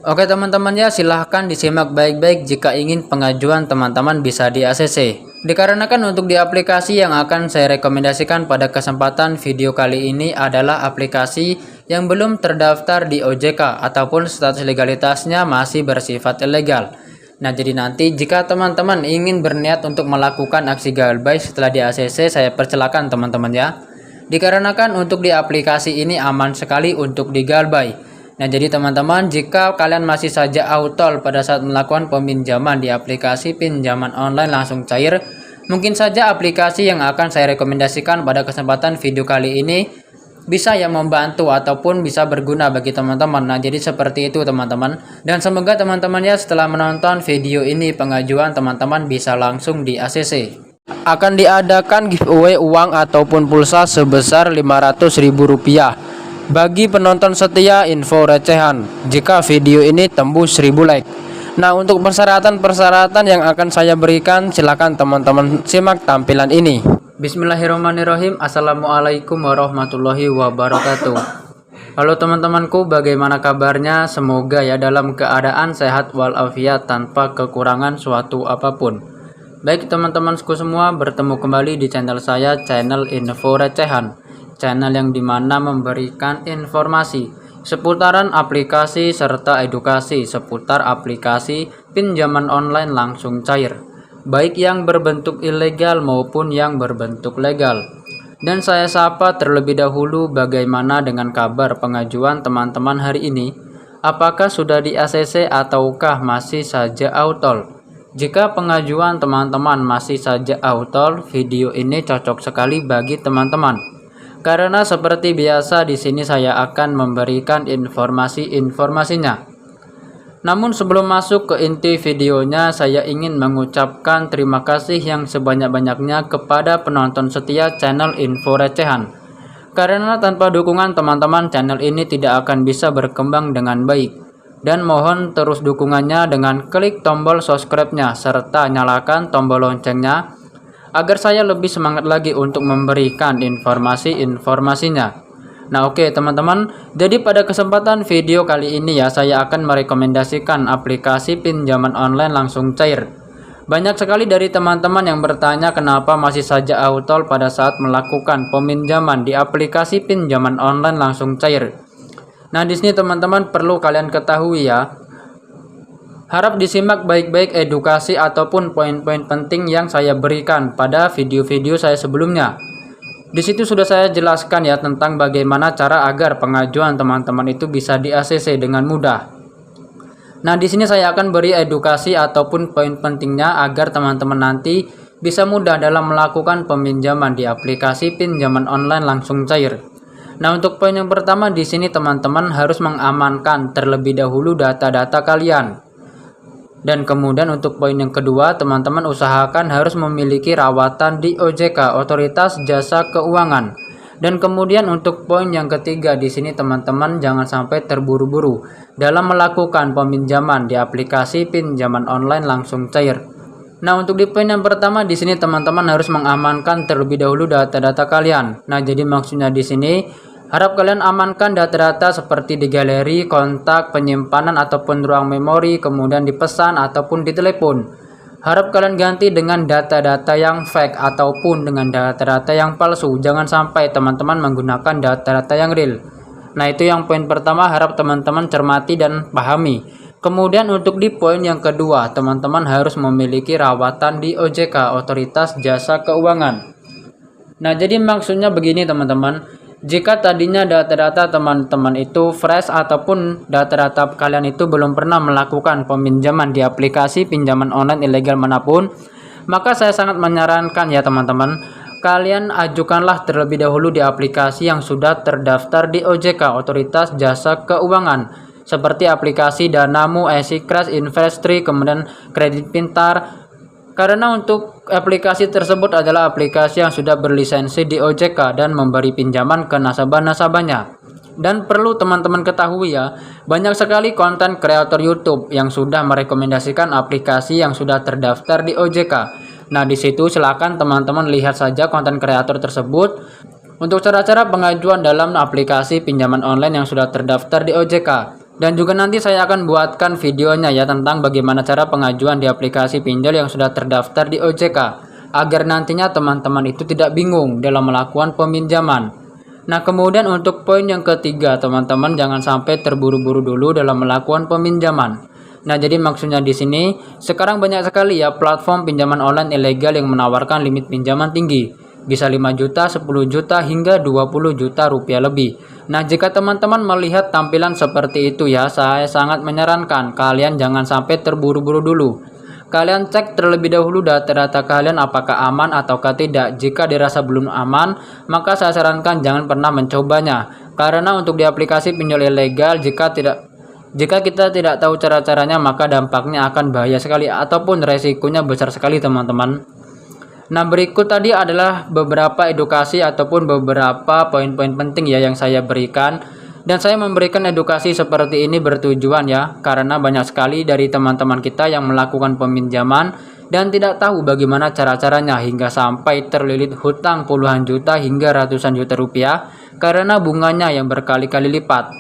Oke teman-teman ya, silahkan disimak baik-baik jika ingin pengajuan teman-teman bisa di ACC. Dikarenakan untuk di aplikasi yang akan saya rekomendasikan pada kesempatan video kali ini adalah aplikasi yang belum terdaftar di OJK ataupun status legalitasnya masih bersifat ilegal. Nah, jadi nanti jika teman-teman ingin berniat untuk melakukan aksi galbay setelah di ACC, saya persilakan teman-teman ya. Dikarenakan untuk di aplikasi ini aman sekali untuk digalbay. Nah, jadi teman-teman, jika kalian masih saja autol pada saat melakukan peminjaman di aplikasi pinjaman online langsung cair, mungkin saja aplikasi yang akan saya rekomendasikan pada kesempatan video kali ini bisa yang membantu ataupun bisa berguna bagi teman-teman. Nah, jadi seperti itu teman-teman. Dan semoga teman-teman ya setelah menonton video ini pengajuan teman-teman bisa langsung di ACC. Akan diadakan giveaway uang ataupun pulsa sebesar Rp500.000 bagi penonton setia info recehan jika video ini tembus 1000 like. Nah, untuk persyaratan-persyaratan yang akan saya berikan, silakan teman-teman simak tampilan ini. Bismillahirrahmanirrahim. Assalamualaikum warahmatullahi wabarakatuh. Halo teman-temanku, bagaimana kabarnya? Semoga ya dalam keadaan sehat walafiat tanpa kekurangan suatu apapun. Baik teman-temanku semua, bertemu kembali di channel saya, channel Info Recehan. Channel yang dimana memberikan informasi seputaran aplikasi serta edukasi seputar aplikasi pinjaman online langsung cair, baik yang berbentuk ilegal maupun yang berbentuk legal. Dan saya sapa terlebih dahulu, bagaimana dengan kabar pengajuan teman-teman hari ini? Apakah sudah di ACC ataukah masih saja autol? Jika pengajuan teman-teman masih saja autol, video ini cocok sekali bagi teman-teman. Karena seperti biasa di sini saya akan memberikan informasinya. Namun sebelum masuk ke inti videonya, saya ingin mengucapkan terima kasih yang sebanyak-banyaknya kepada penonton setia channel Info Recehan. Karena tanpa dukungan teman-teman, channel ini tidak akan bisa berkembang dengan baik. Dan mohon terus dukungannya dengan klik tombol subscribe-nya serta nyalakan tombol loncengnya agar saya lebih semangat lagi untuk memberikan informasinya. Nah, oke teman-teman, jadi pada kesempatan video kali ini ya, saya akan merekomendasikan aplikasi pinjaman online langsung cair. Banyak sekali dari teman-teman yang bertanya kenapa masih saja autol pada saat melakukan peminjaman di aplikasi pinjaman online langsung cair. Nah, di sini teman-teman perlu kalian ketahui ya. Harap disimak baik-baik edukasi ataupun poin-poin penting yang saya berikan pada video-video saya sebelumnya. Di situ sudah saya jelaskan ya tentang bagaimana cara agar pengajuan teman-teman itu bisa di ACC dengan mudah. Nah, di sini saya akan beri edukasi ataupun poin pentingnya agar teman-teman nanti bisa mudah dalam melakukan peminjaman di aplikasi pinjaman online langsung cair. Nah, untuk poin yang pertama di sini teman-teman harus mengamankan terlebih dahulu data-data kalian. Dan kemudian untuk poin yang kedua, teman-teman usahakan harus memiliki rawatan di OJK, Otoritas Jasa Keuangan. Dan kemudian untuk poin yang ketiga di sini teman-teman jangan sampai terburu-buru dalam melakukan peminjaman di aplikasi pinjaman online langsung cair. Nah, untuk di poin yang pertama di sini teman-teman harus mengamankan terlebih dahulu data-data kalian. Nah, jadi maksudnya di sini harap kalian amankan data-data seperti di galeri, kontak, penyimpanan ataupun ruang memori, kemudian di pesan ataupun di telepon. Harap kalian ganti dengan data-data yang fake ataupun dengan data-data yang palsu. Jangan sampai teman-teman menggunakan data-data yang real. Nah, itu yang poin pertama, harap teman-teman cermati dan pahami. Kemudian untuk di poin yang kedua, teman-teman harus memiliki rawatan di OJK, Otoritas Jasa Keuangan. Nah, jadi maksudnya begini teman-teman. Jika tadinya data-data teman-teman itu fresh ataupun data-data kalian itu belum pernah melakukan peminjaman di aplikasi pinjaman online ilegal manapun, maka saya sangat menyarankan ya teman-teman, kalian ajukanlah terlebih dahulu di aplikasi yang sudah terdaftar di OJK, Otoritas Jasa Keuangan, seperti aplikasi Danamu, EasyCrash, Investri, kemudian Kredit Pintar. Karena untuk aplikasi tersebut adalah aplikasi yang sudah berlisensi di OJK dan memberi pinjaman ke nasabah-nasabahnya. Dan perlu teman-teman ketahui ya, banyak sekali konten kreator YouTube yang sudah merekomendasikan aplikasi yang sudah terdaftar di OJK. Nah, di situ silakan teman-teman lihat saja konten kreator tersebut untuk cara-cara pengajuan dalam aplikasi pinjaman online yang sudah terdaftar di OJK. Dan juga nanti saya akan buatkan videonya ya tentang bagaimana cara pengajuan di aplikasi pinjol yang sudah terdaftar di OJK, agar nantinya teman-teman itu tidak bingung dalam melakukan peminjaman. Nah, kemudian untuk poin yang ketiga, teman-teman jangan sampai terburu-buru dulu dalam melakukan peminjaman. Nah, jadi maksudnya di sini sekarang banyak sekali ya platform pinjaman online ilegal yang menawarkan limit pinjaman tinggi. Bisa 5 juta, 10 juta, hingga 20 juta rupiah lebih. Nah, jika teman-teman melihat tampilan seperti itu ya, saya sangat menyarankan kalian jangan sampai terburu-buru dulu. Kalian cek terlebih dahulu data-data kalian apakah aman ataukah tidak. Jika dirasa belum aman, maka saya sarankan jangan pernah mencobanya. Karena untuk di aplikasi pinjol ilegal, jika kita tidak tahu cara-caranya, maka dampaknya akan bahaya sekali ataupun resikonya besar sekali, teman-teman. Nah, berikut tadi adalah beberapa edukasi ataupun beberapa poin-poin penting ya yang saya berikan. Dan saya memberikan edukasi seperti ini bertujuan ya, karena banyak sekali dari teman-teman kita yang melakukan peminjaman dan tidak tahu bagaimana cara-caranya hingga sampai terlilit hutang puluhan juta hingga ratusan juta rupiah karena bunganya yang berkali-kali lipat.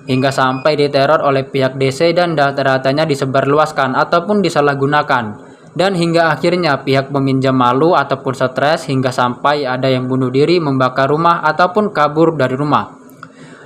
Hingga sampai diteror oleh pihak DC dan data-datanya disebarluaskan ataupun disalahgunakan. Dan hingga akhirnya pihak peminjam malu ataupun stres hingga sampai ada yang bunuh diri, membakar rumah, ataupun kabur dari rumah.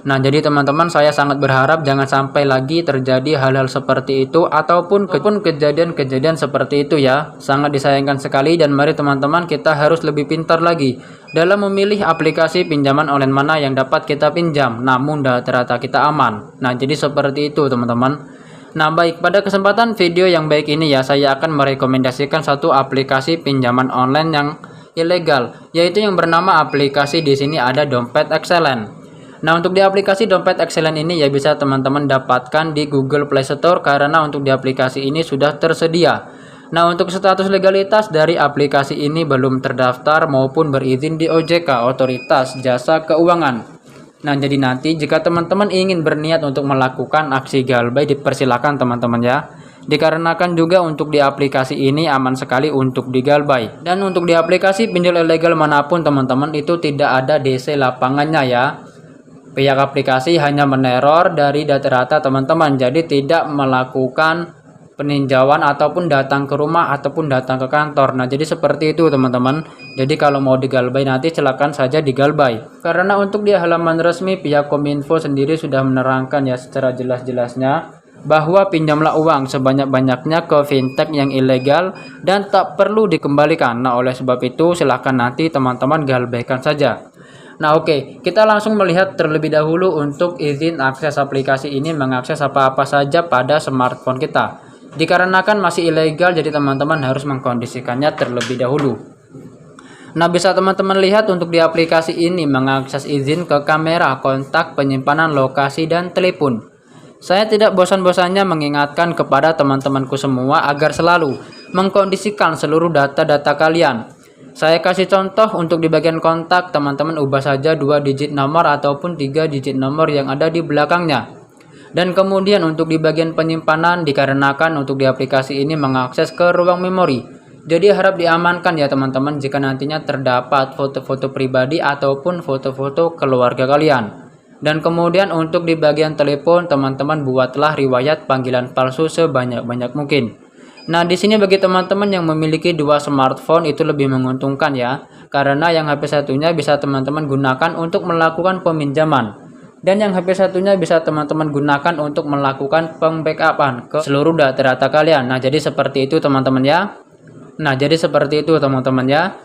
Nah, jadi teman-teman, saya sangat berharap jangan sampai lagi terjadi hal-hal seperti itu ataupun kejadian-kejadian seperti itu ya. Sangat disayangkan sekali, dan mari teman-teman kita harus lebih pintar lagi dalam memilih aplikasi pinjaman online mana yang dapat kita pinjam namun data-data kita aman. Nah, jadi seperti itu teman-teman. Nah, baik, pada kesempatan video yang baik ini ya, saya akan merekomendasikan satu aplikasi pinjaman online yang ilegal, yaitu yang bernama aplikasi di sini ada Dompet Excellent. Nah, untuk di aplikasi Dompet Excellent ini ya bisa teman-teman dapatkan di Google Play Store karena untuk di aplikasi ini sudah tersedia. Nah, untuk status legalitas dari aplikasi ini belum terdaftar maupun berizin di OJK, Otoritas Jasa Keuangan. Nah, jadi nanti jika teman-teman ingin berniat untuk melakukan aksi galbay, dipersilakan teman-teman ya. Dikarenakan juga untuk di aplikasi ini aman sekali untuk digalbay. Dan untuk di aplikasi pinjol ilegal manapun teman-teman itu tidak ada DC lapangannya ya. Pihak aplikasi hanya meneror dari data-data teman-teman, jadi tidak melakukan peninjauan ataupun datang ke rumah ataupun datang ke kantor. Nah, jadi seperti itu teman-teman. Jadi kalau mau digalbay nanti silakan saja digalbay. Karena untuk di halaman resmi pihak Kominfo sendiri sudah menerangkan ya secara jelas-jelasnya bahwa pinjamlah uang sebanyak-banyaknya ke fintech yang ilegal dan tak perlu dikembalikan. Nah, oleh sebab itu silakan nanti teman-teman galbaykan saja. Nah, oke, kita langsung melihat terlebih dahulu untuk izin akses aplikasi ini mengakses apa-apa saja pada smartphone kita. Dikarenakan masih ilegal, jadi teman-teman harus mengkondisikannya terlebih dahulu. Nah, bisa teman-teman lihat untuk di aplikasi ini mengakses izin ke kamera, kontak, penyimpanan lokasi, dan telepon. Saya tidak bosan-bosannya mengingatkan kepada teman-temanku semua agar selalu mengkondisikan seluruh data-data kalian. Saya kasih contoh untuk di bagian kontak, teman-teman ubah saja 2 digit nomor ataupun 3 digit nomor yang ada di belakangnya. Dan kemudian untuk di bagian penyimpanan, dikarenakan untuk di aplikasi ini mengakses ke ruang memori. Jadi harap diamankan ya teman-teman jika nantinya terdapat foto-foto pribadi ataupun foto-foto keluarga kalian. Dan kemudian untuk di bagian telepon, teman-teman buatlah riwayat panggilan palsu sebanyak-banyak mungkin. Nah, di sini bagi teman-teman yang memiliki 2 smartphone itu lebih menguntungkan ya. Karena yang HP satunya bisa teman-teman gunakan untuk melakukan peminjaman. Dan yang HP satunya bisa teman-teman gunakan untuk melakukan pembackupan ke seluruh data-data kalian. Nah, jadi seperti itu teman-teman ya.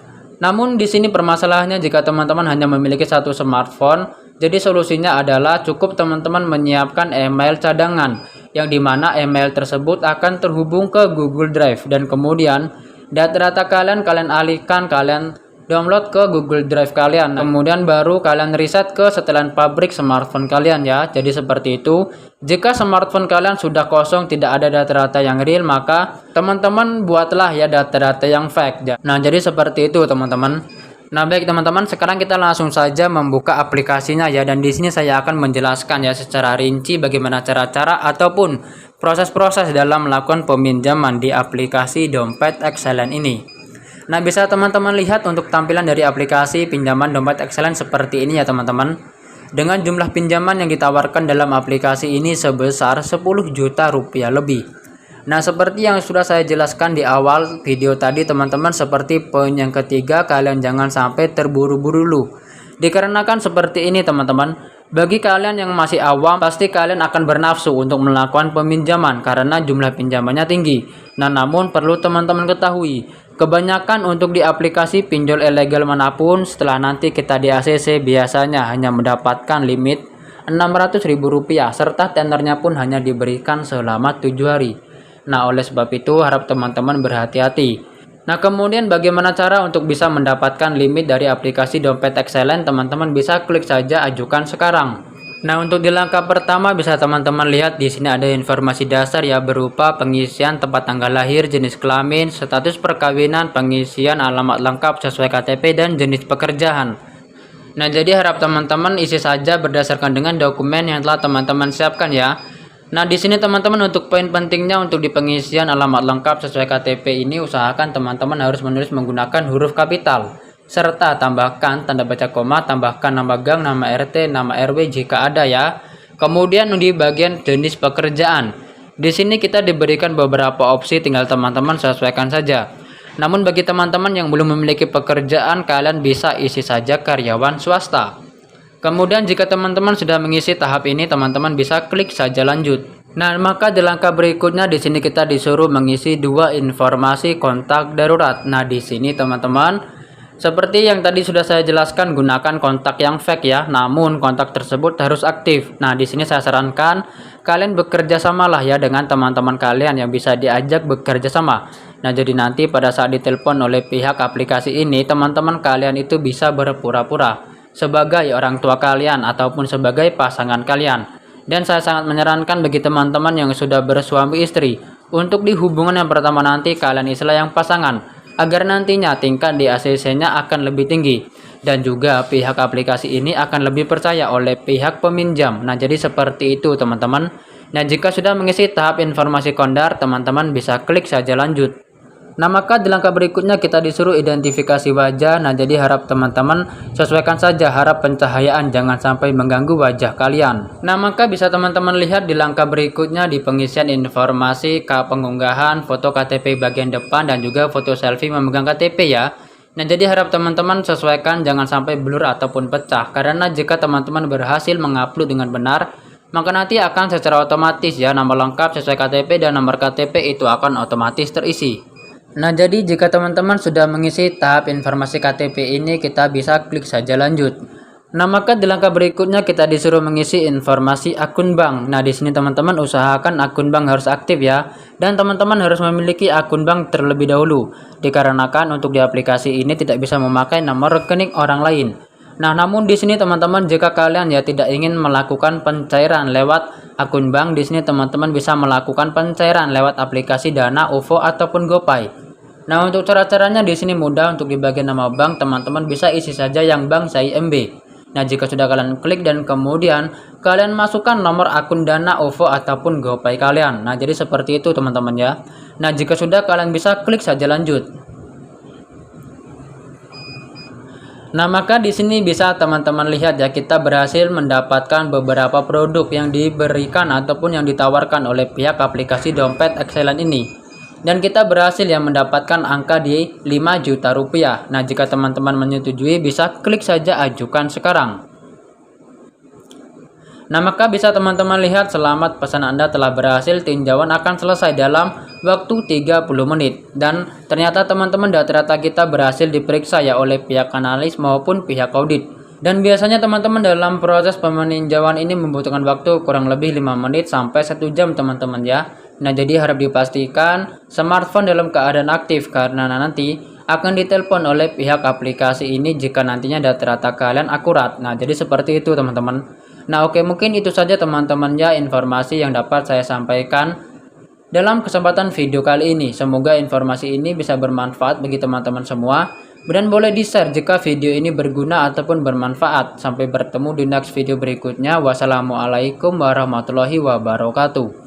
Namun di sini permasalahannya jika teman-teman hanya memiliki 1 smartphone, jadi solusinya adalah cukup teman-teman menyiapkan email cadangan, yang dimana email tersebut akan terhubung ke Google Drive dan kemudian data-data kalian alihkan, kalian download ke Google Drive kalian. Kemudian baru kalian reset ke setelan pabrik smartphone kalian ya. Jadi seperti itu. Jika smartphone kalian sudah kosong, tidak ada data-data yang real, maka teman-teman buatlah ya data-data yang fake. Nah, jadi seperti itu teman-teman. Nah, baik teman-teman, sekarang kita langsung saja membuka aplikasinya ya, dan di sini saya akan menjelaskan ya secara rinci bagaimana cara-cara ataupun proses-proses dalam melakukan peminjaman di aplikasi Dompet Excellent ini. Nah, bisa teman-teman lihat untuk tampilan dari aplikasi pinjaman Dompet Excellent seperti ini ya teman-teman. dengan jumlah pinjaman yang ditawarkan dalam aplikasi ini sebesar 10 juta rupiah lebih. Nah, seperti yang sudah saya jelaskan di awal video tadi teman-teman, seperti poin yang ketiga, kalian jangan sampai terburu-buru dulu. Dikarenakan seperti ini teman-teman, bagi kalian yang masih awam, pasti kalian akan bernafsu untuk melakukan peminjaman karena jumlah pinjamannya tinggi. Nah, namun perlu teman-teman ketahui, kebanyakan untuk di aplikasi pinjol ilegal manapun, setelah nanti kita di ACC biasanya hanya mendapatkan limit Rp600.000 serta tenornya pun hanya diberikan selama 7 hari. Nah, oleh sebab itu harap teman-teman berhati-hati. Nah, kemudian bagaimana cara untuk bisa mendapatkan limit dari aplikasi Dompet Excellent? Teman-teman bisa klik saja ajukan sekarang. Nah, untuk di langkah pertama bisa teman-teman lihat di sini ada informasi dasar ya, berupa pengisian tempat tanggal lahir, jenis kelamin, status perkawinan, pengisian alamat lengkap sesuai KTP dan jenis pekerjaan. Nah, jadi harap teman-teman isi saja berdasarkan dengan dokumen yang telah teman-teman siapkan ya. Nah, di sini teman-teman untuk poin pentingnya untuk di pengisian alamat lengkap sesuai KTP ini, usahakan teman-teman harus menulis menggunakan huruf kapital serta tambahkan tanda baca koma, tambahkan nama gang, nama RT, nama RW jika ada ya. Kemudian di bagian jenis pekerjaan, di sini kita diberikan beberapa opsi, tinggal teman-teman sesuaikan saja. Namun bagi teman-teman yang belum memiliki pekerjaan, kalian bisa isi saja karyawan swasta. Kemudian jika teman-teman sudah mengisi tahap ini, teman-teman bisa klik saja lanjut. Nah, maka di langkah berikutnya di sini kita disuruh mengisi 2 informasi kontak darurat. Nah, di sini teman-teman, seperti yang tadi sudah saya jelaskan, gunakan kontak yang fake ya. Namun kontak tersebut harus aktif. Nah, di sini saya sarankan kalian bekerja samalah ya dengan teman-teman kalian yang bisa diajak bekerja sama. Nah, jadi nanti pada saat ditelepon oleh pihak aplikasi ini, teman-teman kalian itu bisa berpura-pura sebagai orang tua kalian ataupun sebagai pasangan kalian. Dan saya sangat menyarankan bagi teman-teman yang sudah bersuami istri, untuk di hubungan yang pertama nanti kalian istilah yang pasangan, agar nantinya tingkat di ACC-nya akan lebih tinggi, dan juga pihak aplikasi ini akan lebih percaya oleh pihak peminjam. Nah, jadi seperti itu teman-teman. Nah, jika sudah mengisi tahap informasi kondar, teman-teman bisa klik saja lanjut. Nah, maka di langkah berikutnya kita disuruh identifikasi wajah. Nah, jadi harap teman-teman sesuaikan saja, harap pencahayaan jangan sampai mengganggu wajah kalian. Nah, maka bisa teman-teman lihat di langkah berikutnya di pengisian informasi pengunggahan foto KTP bagian depan dan juga foto selfie memegang KTP ya. Nah, jadi harap teman-teman sesuaikan jangan sampai blur ataupun pecah, karena jika teman-teman berhasil mengupload dengan benar, maka nanti akan secara otomatis ya nama lengkap sesuai KTP dan nomor KTP itu akan otomatis terisi. Nah, jadi jika teman-teman sudah mengisi tahap informasi KTP ini, kita bisa klik saja lanjut. Nah, maka di langkah berikutnya kita disuruh mengisi informasi akun bank. Nah, di sini teman-teman usahakan akun bank harus aktif ya, dan teman-teman harus memiliki akun bank terlebih dahulu. Dikarenakan untuk di aplikasi ini tidak bisa memakai nomor rekening orang lain. Nah, namun di sini teman-teman jika kalian ya tidak ingin melakukan pencairan lewat akun bank, di sini teman-teman bisa melakukan pencairan lewat aplikasi Dana, OVO ataupun GoPay. Nah, untuk cara-caranya di sini mudah. Untuk di bagian nama bank, teman-teman bisa isi saja yang bank CIMB. Nah, jika sudah kalian klik dan kemudian kalian masukkan nomor akun Dana, OVO ataupun GoPay kalian. Nah, jadi seperti itu teman-teman ya. Nah, jika sudah kalian bisa klik saja lanjut. Nah, maka di sini bisa teman-teman lihat ya, kita berhasil mendapatkan beberapa produk yang diberikan ataupun yang ditawarkan oleh pihak aplikasi Dompet Excellent ini. Dan kita berhasil ya mendapatkan angka di 5 juta rupiah. Nah, jika teman-teman menyetujui bisa klik saja ajukan sekarang. Nah, maka bisa teman-teman lihat selamat, pesan Anda telah berhasil, tinjauan akan selesai dalam waktu 30 menit. Dan ternyata teman-teman data-data kita berhasil diperiksa ya oleh pihak analis maupun pihak audit. Dan biasanya teman-teman dalam proses peninjauan ini membutuhkan waktu kurang lebih 5 menit sampai 1 jam teman-teman ya. Nah, jadi harap dipastikan smartphone dalam keadaan aktif, karena nanti akan ditelepon oleh pihak aplikasi ini jika nantinya data-data kalian akurat. Nah, jadi seperti itu teman-teman. Nah, oke, mungkin itu saja teman-teman ya informasi yang dapat saya sampaikan dalam kesempatan video kali ini. Semoga informasi ini bisa bermanfaat bagi teman-teman semua, dan boleh di-share jika video ini berguna ataupun bermanfaat. Sampai bertemu di next video berikutnya. Wassalamualaikum warahmatullahi wabarakatuh.